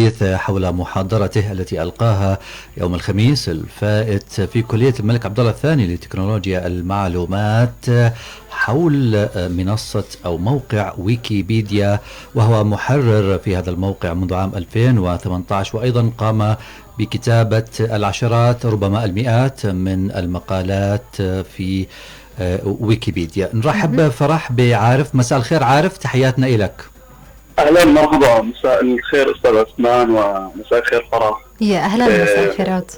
الحديث حول محاضرته التي ألقاها يوم الخميس الفائت في كلية الملك عبدالله الثاني لتكنولوجيا المعلومات حول منصة أو موقع ويكيبيديا، وهو محرر في هذا الموقع منذ عام 2018، وأيضا قام بكتابة العشرات ربما المئات من المقالات في ويكيبيديا. نرحب فرح بعارف. مساء الخير عارف، تحياتنا إليك. اهلا مرحبا، مساء الخير استاذ عثمان ومساء الخير فرح. يا اهلا، مساء الخيرات.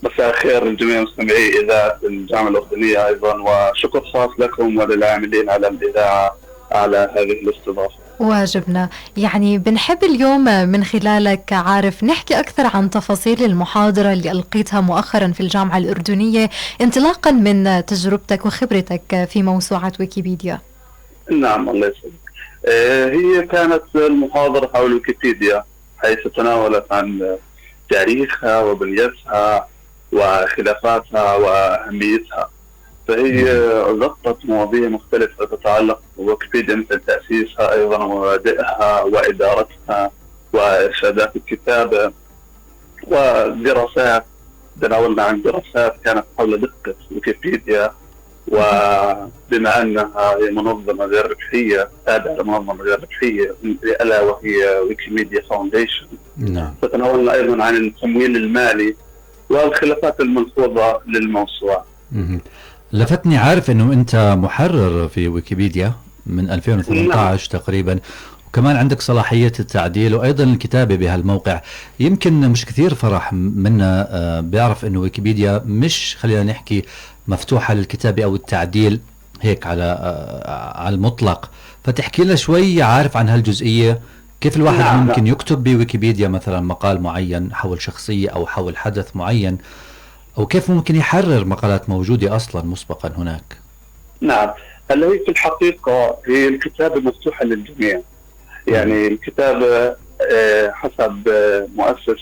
مساء الخير لجميع مستمعي اذاعه الجامعه الاردنيه ايضا، وشكر خاص لكم وللعاملين على الاذاعه على هذه الاستضافه. واجبنا. يعني بنحب اليوم من خلالك عارف نحكي أكثر عن تفاصيل المحاضرة اللي ألقيتها مؤخرا في الجامعة الأردنية انطلاقا من تجربتك وخبرتك في موسوعة ويكيبيديا. نعم الله يسلمك. هي كانت المحاضرة حول ويكيبيديا، حيث تناولت عن تاريخها وبنيتها وخلافاتها وأهميتها. فهي غطت مواضيع مختلفة تتعلق بويكيبيديا، مثل تأسيسها أيضا ومبادئها وإدارتها وإرشادات الكتابة ودراسات. تناولنا عن دراسات كانت حول دقة ويكيبيديا، وبما أنها هي منظمة غير ربحية تابعة لمنظمة غير ربحية ألا وهي ويكيميديا فاونديشن. نعم. فتناولنا أيضا عن التمويل المالي والخلافات الملحوظة للموسوعة. لفتني عارف أنه أنت محرر في ويكيبيديا من 2018 تقريبا، وكمان عندك صلاحية التعديل وأيضا الكتابة بهالموقع. يمكن مش كثير فرح منا بيعرف أنه ويكيبيديا مش، خلينا نحكي، مفتوحة للكتابة أو التعديل هيك على المطلق. فتحكي لنا شوي عارف عن هالجزئية، كيف الواحد ممكن يكتب بويكيبيديا مثلا مقال معين حول شخصية أو حول حدث معين، أو كيف ممكن يحرر مقالات موجودة أصلا مسبقا هناك. نعم، هلا هي في الحقيقة هي الكتابة مفتوحة للجميع. يعني الكتابة حسب مؤسس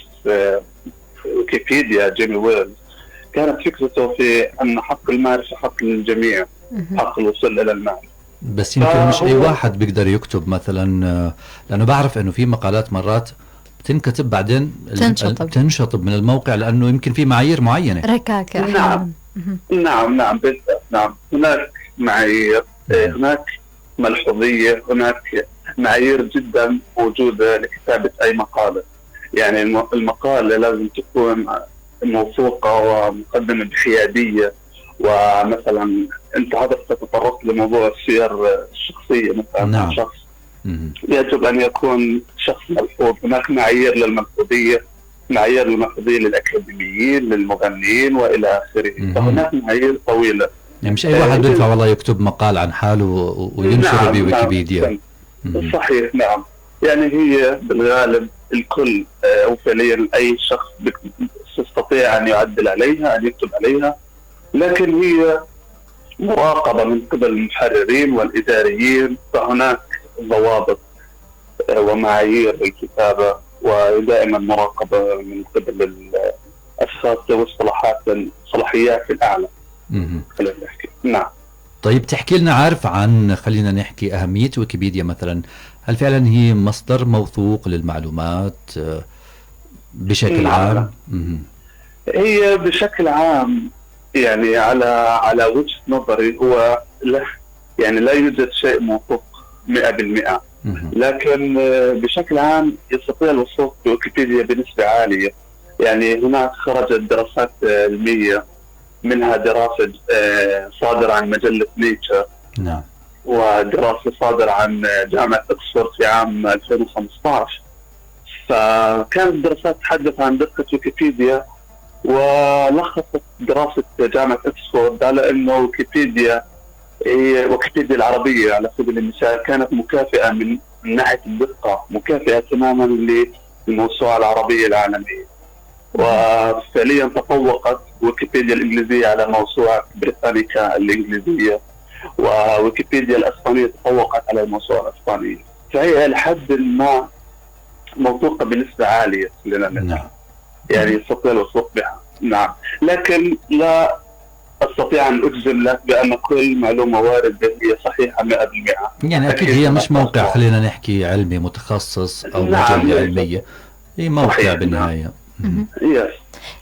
ويكيبيديا جيمي ويلز كانت فكرته في أن حق المعرفة حق للجميع، حق الوصول إلى المعرفة. بس يمكن مش أي واحد بيقدر يكتب مثلا، لأنه بعرف أنه في مقالات مرات بتنكتب بعدين تنشطب من الموقع لأنه يمكن في معايير معينة. ركاكة. نعم بالضبط. نعم، هناك معايير، هناك ملحوظية، هناك معايير جدا موجودة لكتابة أي مقالة. يعني المقالة لازم تكون موثوقة ومقدمة بحيادية. ومثلا أنت حضرتك تطرقت لموضوع السير الشخصية مثلا. نعم. شخص يجب أن يكون شخص ملحوظ. هناك معايير للملحوظية، معايير للملحوظية للأكاديميين، للمغنيين وإلى آخره. فهناك معايير طويلة. يعني مش أي واحد بينفع والله يكتب مقال عن حاله وينشره بويكيبيديا. صحيح. نعم، يعني هي بالغالب الكل أو فعليا أي شخص يستطيع أن يعدل عليها، أن يكتب عليها، لكن هي مراقبة من قبل المحررين والإداريين. فهناك ضوابط ومعايير للكتابة، ودائما مراقبة من قبل الأشخاص ذوي الصلاحيات الأعلى. خلينا نحكي. نعم. طيب تحكي لنا عارف عن، خلينا نحكي، أهمية ويكيبيديا مثلا. هل فعلا هي مصدر موثوق للمعلومات بشكل عام؟ هي بشكل عام يعني على وجهة نظري هو لا يوجد شيء موثوق 100%. لكن بشكل عام يستطيع الوثوق بويكيبيديا بنسبة عالية. يعني هناك خرجت دراسات علمية، منها دراسة صادرة عن مجلة نيتشر. نعم. ودراسة صادرة عن جامعة أكسفورد في عام 2015. فكانت الدراسات تتحدث عن دقة ويكيبيديا، ولخصت دراسة جامعة أكسفورد على أنه ويكيبيديا هي ويكيبيديا العربية على سبيل المثال كانت مكافئة من ناحية الدقة، مكافئة تماما للموسوعة العربية العالمية. وفعليا تفوقت ويكيبيديا الإنجليزية على موسوعة بريطانيكا الإنجليزية، وويكيبيديا الأسبانية تفوقت على الموسوعة الأسبانية. فهي لحد ما موثوقة بنسبة عالية لنا. نعم. يعني يستطيع الوثوق بها. نعم، لكن لا أستطيع أن أجزم لك بأن كل معلومة واردة هي صحيحة 100%. يعني أكيد هي مش موقع، خلينا نحكي، علمي متخصص أو مجلة علمية. هي موقع صحيح. بالنهاية. يس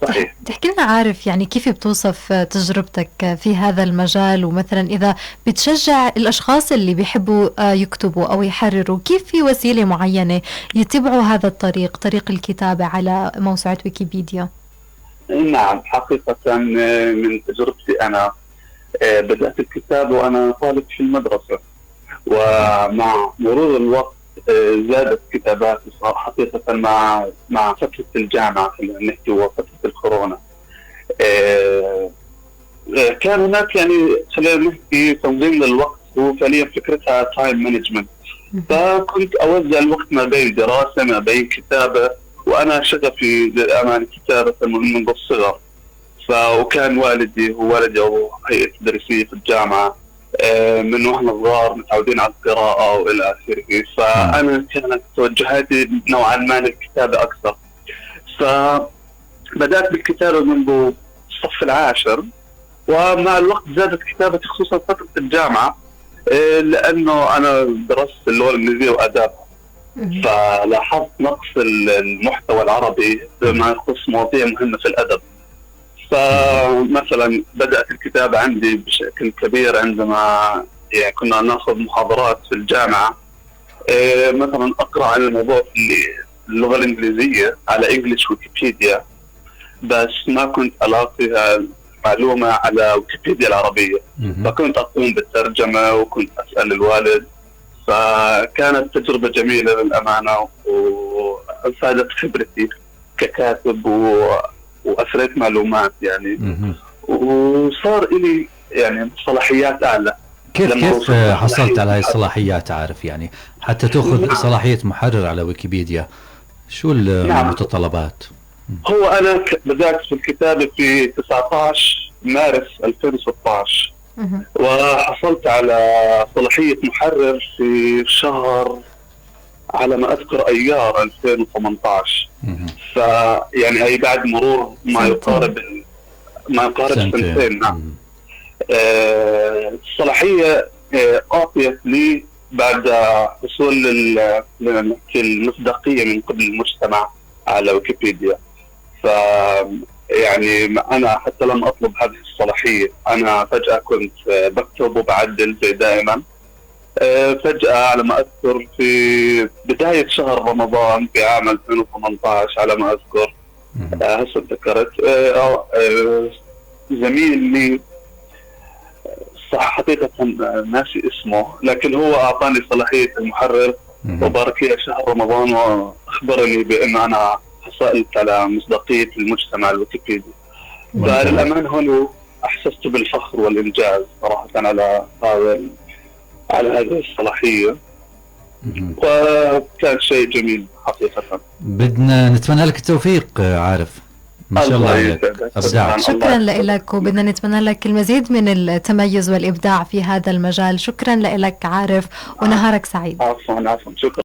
صحيح. تحكي لنا عارف يعني كيف بتوصف تجربتك في هذا المجال، ومثلا إذا بتشجع الأشخاص اللي بيحبوا يكتبوا أو يحرروا، كيف في وسيلة معينة يتبعوا هذا الطريق، طريق الكتابة على موسوعة ويكيبيديا؟ نعم حقيقة من تجربتي أنا بدأت الكتاب وأنا طالب في المدرسة، ومع مرور الوقت زادت كتاباتي حقيقة مع فترة الجامعة، خلينا نحكي وفترة الكورونا. كان هناك يعني خلينا نحكي تنظيم للوقت، وفعليا فكرتها تايم مانجمنت. فكنت أوزع الوقت ما بين دراسة ما بين كتابة، وأنا شغفي للأمانة كتابة منذ الصغر. وكان والدي هو والدي أو هيئة تدريسية في الجامعة، من واحنا صغار متعودين على القراءة وإلى آخره. فأنا كانت توجهاتي نوعا ما للكتابة أكثر. فبدأت بالكتابة منذ الصف العاشر، ومع الوقت زادت كتابتي خصوصا فترة الجامعة، لأنه أنا درست اللغة الإنجليزية وآدابها. فلاحظت نقص المحتوى العربي بما يخص مواضيع مهمة في الأدب. فمثلا بدأت الكتابة عندي بشكل كبير عندما يعني كنا ناخذ محاضرات في الجامعة، مثلا أقرأ عن الموضوع في اللغة الإنجليزية على إنجليش ويكيبيديا، بس ما كنت ألاقيها معلومة على ويكيبيديا العربية. فكنت أقوم بالترجمة وكنت أسأل الوالد. فكانت تجربة جميلة للأمانة، وفادت خبرتي ككاتب وأثريت معلومات يعني. وصار إلي يعني صلاحيات أعلى. كيف حصلت على هاي الصلاحيات عارف، يعني حتى تأخذ صلاحية محرر على ويكيبيديا؟ شو المتطلبات؟ هو أنا بدأت في الكتابة في 19 مارس 2016، وحصلت على صلاحية محرر في شهر على ما أذكر أيار 2018. فيعني هي بعد مرور ما يقارب سنتين. نعم. الصلاحية أعطيت لي بعد حصول المصداقية من قبل المجتمع على ويكيبيديا. يعني أنا حتى لم أطلب هذه الصلاحية، أنا فجأة كنت بكتب وبعدل زي دائما. فجأة على ما أذكر في بداية شهر رمضان في عام 2018 على ما أذكر، هسه ذكرت زميل لي صح حقيقة ناسي اسمه، لكن هو أعطاني صلاحية المحرر وبارك لي شهر رمضان، وأخبرني بأن أنا حصلت على مصداقية المجتمع الويكيبيدي. فللأمان هنا أحسست بالفخر والإنجاز صراحة على هذه الصلاحية، وكان شيء جميل حقيقة. بدنا نتمنى لك التوفيق عارف، ما شاء الله عليك، أبدعت. شكرا لك، وبدنا نتمنى لك المزيد من التميز والإبداع في هذا المجال. شكرا لك عارف، ونهارك سعيد. عفوا شكرا.